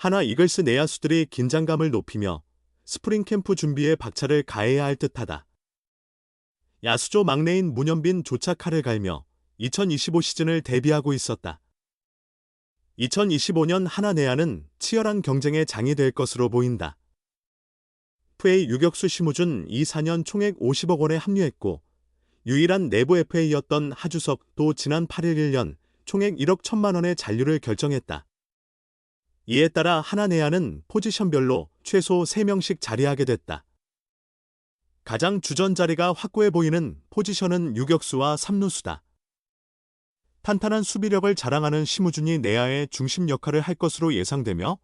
하나 이글스 내야수들이 긴장감을 높이며 스프링 캠프 준비에 박차를 가해야 할 듯하다. 야수조 막내인 문현빈조차 칼을 갈며 2025 시즌을 대비하고 있었다. 2025년 하나 내야는 치열한 경쟁의 장이 될 것으로 보인다. FA 유격수 심우준 4년 총액 50억 원에 합류했고 유일한 내부 FA였던 하주석도 지난 8일 1년 총액 1억 1천만 원의 잔류를 결정했다. 이에 따라 하나 내야는 포지션별로 최소 3명씩 자리하게 됐다. 가장 주전 자리가 확고해 보이는 포지션은 유격수와 3루수다. 탄탄한 수비력을 자랑하는 심우준이 내야의 중심 역할을 할 것으로 예상되며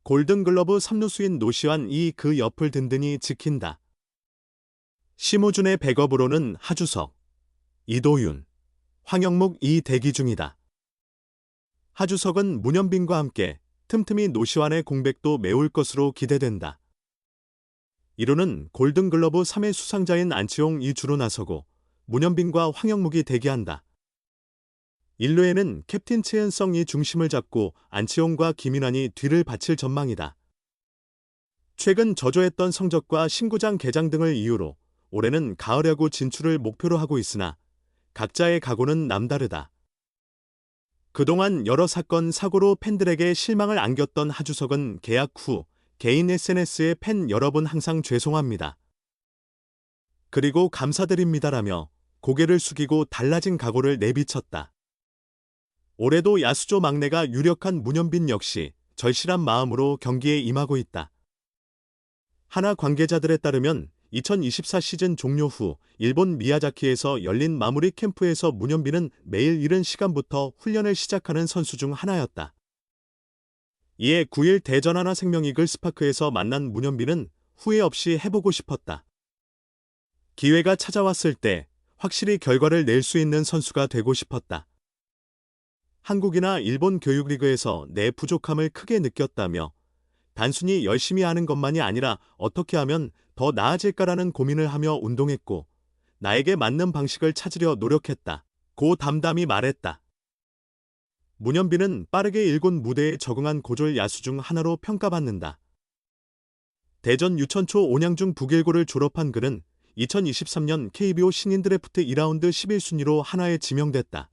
골든글러브 3루수인 노시환이 그 옆을 든든히 지킨다. 심우준의 백업으로는 하주석, 이도윤, 황영묵이 대기 중이다. 하주석은 문현빈과 함께 틈틈이 노시환의 공백도 메울 것으로 기대된다. 1루는 골든글러브 3회 수상자인 안치홍이 주로 나서고 문현빈과 황영묵이 대기한다. 1루에는 캡틴 최은성이 중심을 잡고 안치홍과 김인환이 뒤를 바칠 전망이다. 최근 저조했던 성적과 신구장 개장 등을 이유로 올해는 가을 야구 진출을 목표로 하고 있으나 각자의 각오는 남다르다. 그동안 여러 사건, 사고로 팬들에게 실망을 안겼던 하주석은 계약 후 개인 SNS에 팬 여러분 항상 죄송합니다. 그리고 감사드립니다라며 고개를 숙이고 달라진 각오를 내비쳤다. 올해도 야수조 막내가 유력한 문현빈 역시 절실한 마음으로 경기에 임하고 있다. 하나 관계자들에 따르면 2024 시즌 종료 후 일본 미야자키에서 열린 마무리 캠프에서 문현빈은 매일 이른 시간부터 훈련을 시작하는 선수 중 하나였다. 이에 9일 대전 하나생명 이글스파크에서 만난 문현빈은 후회 없이 해보고 싶었다. 기회가 찾아왔을 때 확실히 결과를 낼 수 있는 선수가 되고 싶었다. 한국이나 일본 교육리그에서 내 부족함을 크게 느꼈다며 단순히 열심히 하는 것만이 아니라 어떻게 하면 더 나아질까라는 고민을 하며 운동했고 나에게 맞는 방식을 찾으려 노력했다. 고 담담히 말했다. 문현빈은 빠르게 일군 무대에 적응한 고졸 야수 중 하나로 평가받는다. 대전 유천초 온양중 북일고를 졸업한 그는 2023년 KBO 신인 드래프트 2라운드 11순위로 하나에 지명됐다.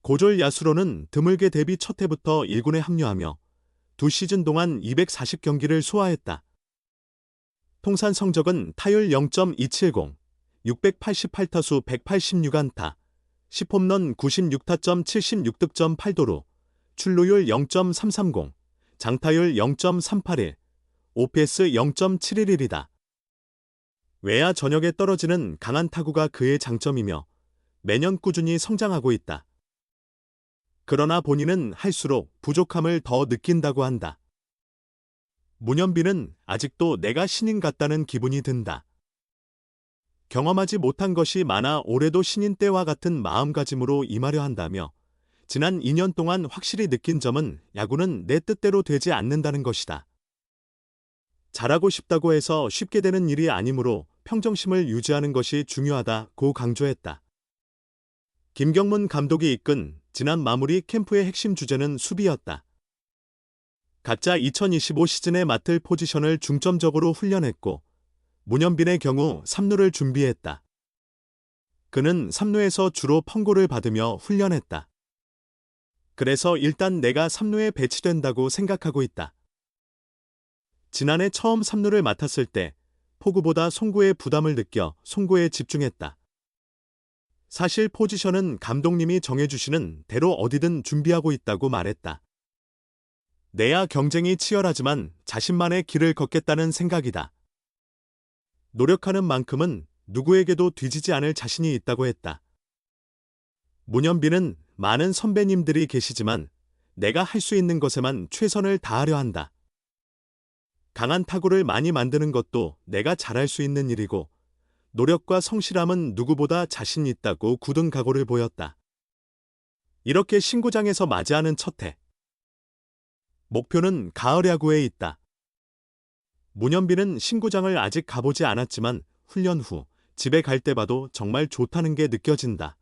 고졸 야수로는 드물게 데뷔 첫 해부터 1군에 합류하며 2시즌 동안 240경기를 소화했다. 통산 성적은 타율 0.270, 688타수 186안타, 10홈런 96타점 76득점 8도루, 출루율 0.330, 장타율 0.381, OPS 0.711이다. 외야 전역에 떨어지는 강한 타구가 그의 장점이며 매년 꾸준히 성장하고 있다. 그러나 본인은 할수록 부족함을 더 느낀다고 한다. 문현빈은 아직도 내가 신인 같다는 기분이 든다. 경험하지 못한 것이 많아 올해도 신인 때와 같은 마음가짐으로 임하려 한다며 지난 2년 동안 확실히 느낀 점은 야구는 내 뜻대로 되지 않는다는 것이다. 잘하고 싶다고 해서 쉽게 되는 일이 아니므로 평정심을 유지하는 것이 중요하다고 강조했다. 김경문 감독이 이끈 지난 마무리 캠프의 핵심 주제는 수비였다. 각자 2025 시즌에 맡을 포지션을 중점적으로 훈련했고 문현빈의 경우 3루를 준비했다. 그는 3루에서 주로 펑고를 받으며 훈련했다. 그래서 일단 내가 3루에 배치된다고 생각하고 있다. 지난해 처음 3루를 맡았을 때 포구보다 송구에 부담을 느껴 송구에 집중했다. 사실 포지션은 감독님이 정해주시는 대로 어디든 준비하고 있다고 말했다. 내야 경쟁이 치열하지만 자신만의 길을 걷겠다는 생각이다. 노력하는 만큼은 누구에게도 뒤지지 않을 자신이 있다고 했다. 문현빈은 많은 선배님들이 계시지만 내가 할 수 있는 것에만 최선을 다하려 한다. 강한 타구를 많이 만드는 것도 내가 잘할 수 있는 일이고 노력과 성실함은 누구보다 자신 있다고 굳은 각오를 보였다. 이렇게 신구장에서 맞이하는 첫 해. 목표는 가을 야구에 있다. 문현빈은 신구장을 아직 가보지 않았지만 훈련 후 집에 갈 때 봐도 정말 좋다는 게 느껴진다.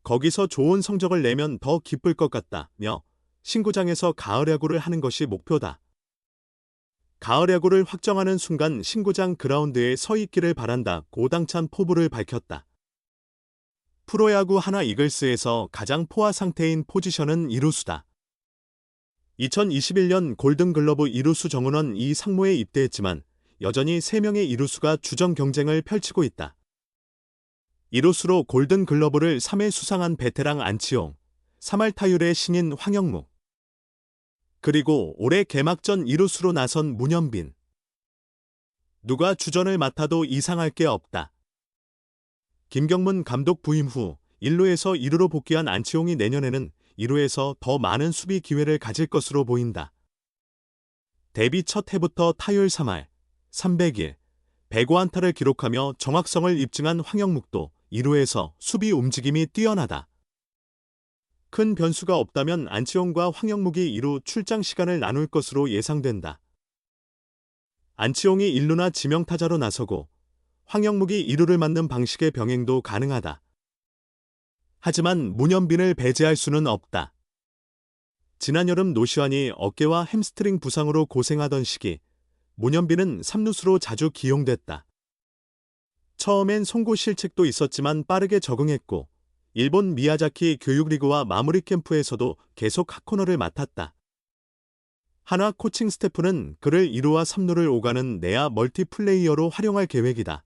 거기서 좋은 성적을 내면 더 기쁠 것 같다며 신구장에서 가을 야구를 하는 것이 목표다. 가을 야구를 확정하는 순간 신구장 그라운드에 서 있기를 바란다. 고당찬 포부를 밝혔다. 프로야구 하나 이글스에서 가장 포화 상태인 포지션은 이루수다. 2021년 골든글러브 이루수 정은원 이 상무에 입대했지만 여전히 3명의 이루수가 주전 경쟁을 펼치고 있다. 이루수로 골든글러브를 3회 수상한 베테랑 안치홍, 3할 타율의 신인 황영무, 그리고 올해 개막전 이루수로 나선 문현빈. 누가 주전을 맡아도 이상할 게 없다. 김경문 감독 부임 후 1루에서 2루로 복귀한 안치홍이 내년에는 2루에서 더 많은 수비 기회를 가질 것으로 보인다. 데뷔 첫 해부터 타율 3할, 301, 105안타를 기록하며 정확성을 입증한 황영묵도 2루에서 수비 움직임이 뛰어나다. 큰 변수가 없다면 안치홍과 황영묵이 2루 출장 시간을 나눌 것으로 예상된다. 안치홍이 1루나 지명타자로 나서고 황영묵이 2루를 맡는 방식의 병행도 가능하다. 하지만 문현빈을 배제할 수는 없다. 지난 여름 노시환이 어깨와 햄스트링 부상으로 고생하던 시기 문현빈은 3루수로 자주 기용됐다. 처음엔 송구 실책도 있었지만 빠르게 적응했고 일본 미야자키 교육리그와 마무리 캠프에서도 계속 핫코너를 맡았다. 한화 코칭 스태프는 그를 2루와 3루를 오가는 내야 멀티플레이어로 활용할 계획이다.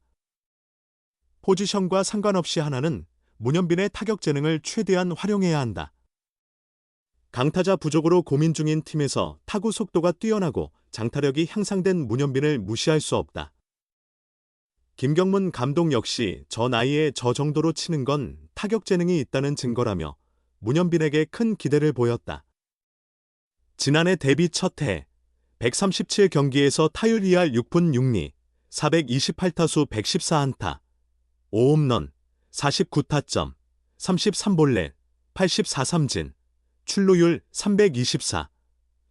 포지션과 상관없이 하나는 문현빈의 타격 재능을 최대한 활용해야 한다. 강타자 부족으로 고민 중인 팀에서 타구 속도가 뛰어나고 장타력이 향상된 문현빈을 무시할 수 없다. 김경문 감독 역시 저 나이에 저 정도로 치는 건 타격 재능이 있다는 증거라며 문현빈에게 큰 기대를 보였다. 지난해 데뷔 첫 해 137경기에서 타율 2할 6푼 6리, 428타수 114안타, 5홈런, 49타점, 33볼넷, 84삼진, 출루율 324,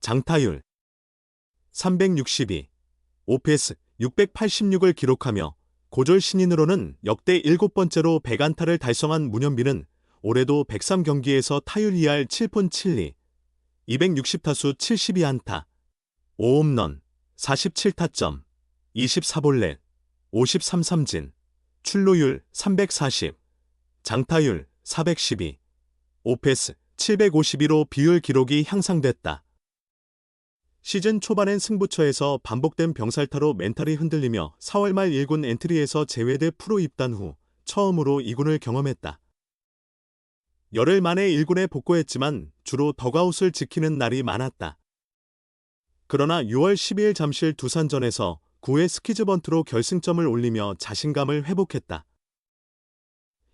장타율 362, 오페스 686을 기록하며 고졸 신인으로는 역대 7번째로 100안타를 달성한 문현빈은 올해도 103경기에서 타율 2할 7푼 7리, 260타수 72안타, 5홈런, 47타점, 24볼넷, 53삼진, 출루율 340, 장타율 412, 오페스 752로 비율 기록이 향상됐다. 시즌 초반엔 승부처에서 반복된 병살타로 멘탈이 흔들리며 4월 말 1군 엔트리에서 제외돼 프로 입단 후 처음으로 2군을 경험했다. 열흘 만에 1군에 복귀했지만 주로 덕아웃을 지키는 날이 많았다. 그러나 6월 12일 잠실 두산전에서 9회 스키즈 번트로 결승점을 올리며 자신감을 회복했다.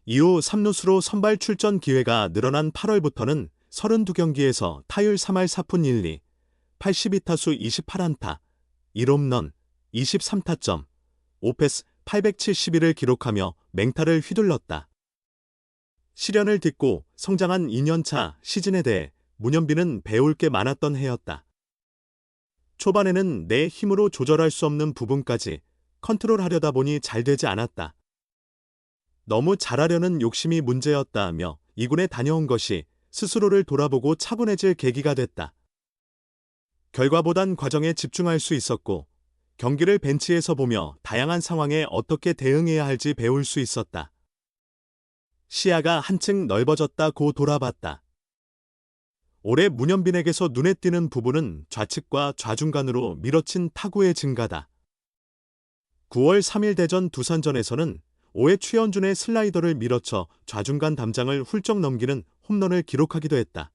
이후 3루수로 선발 출전 기회가 늘어난 8월부터는 32경기에서 타율 3할 4푼 1리, 82타수 28안타, 1홈런, 23타점, 오페스 871을 기록하며 맹타를 휘둘렀다. 시련을 딛고 성장한 2년차 시즌에 대해 문현빈은 배울 게 많았던 해였다. 초반에는 내 힘으로 조절할 수 없는 부분까지 컨트롤하려다 보니 잘 되지 않았다. 너무 잘하려는 욕심이 문제였다며 2군에 다녀온 것이 스스로를 돌아보고 차분해질 계기가 됐다. 결과보단 과정에 집중할 수 있었고 경기를 벤치에서 보며 다양한 상황에 어떻게 대응해야 할지 배울 수 있었다. 시야가 한층 넓어졌다고 돌아봤다. 올해 문현빈에게서 눈에 띄는 부분은 좌측과 좌중간으로 밀어친 타구의 증가다. 9월 3일 대전 두산전에서는 5회 최현준의 슬라이더를 밀어쳐 좌중간 담장을 훌쩍 넘기는 홈런을 기록하기도 했다.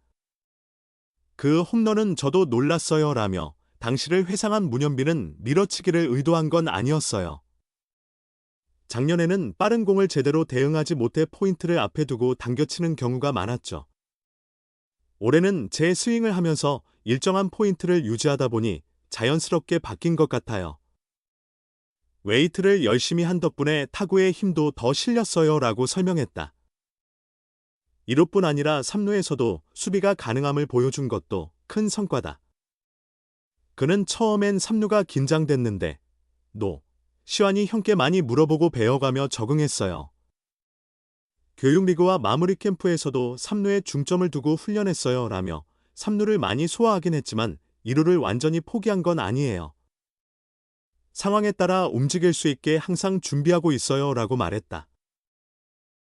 그 홈런은 저도 놀랐어요 라며 당시를 회상한 문현빈은 밀어치기를 의도한 건 아니었어요. 작년에는 빠른 공을 제대로 대응하지 못해 포인트를 앞에 두고 당겨치는 경우가 많았죠. 올해는 제 스윙을 하면서 일정한 포인트를 유지하다 보니 자연스럽게 바뀐 것 같아요. 웨이트를 열심히 한 덕분에 타구의 힘도 더 실렸어요 라고 설명했다. 2루뿐 아니라 3루에서도 수비가 가능함을 보여준 것도 큰 성과다. 그는 처음엔 3루가 긴장됐는데 시환이 형께 많이 물어보고 배워가며 적응했어요. 교육리그와 마무리 캠프에서도 3루에 중점을 두고 훈련했어요 라며 삼루를 많이 소화하긴 했지만 2루를 완전히 포기한 건 아니에요. 상황에 따라 움직일 수 있게 항상 준비하고 있어요 라고 말했다.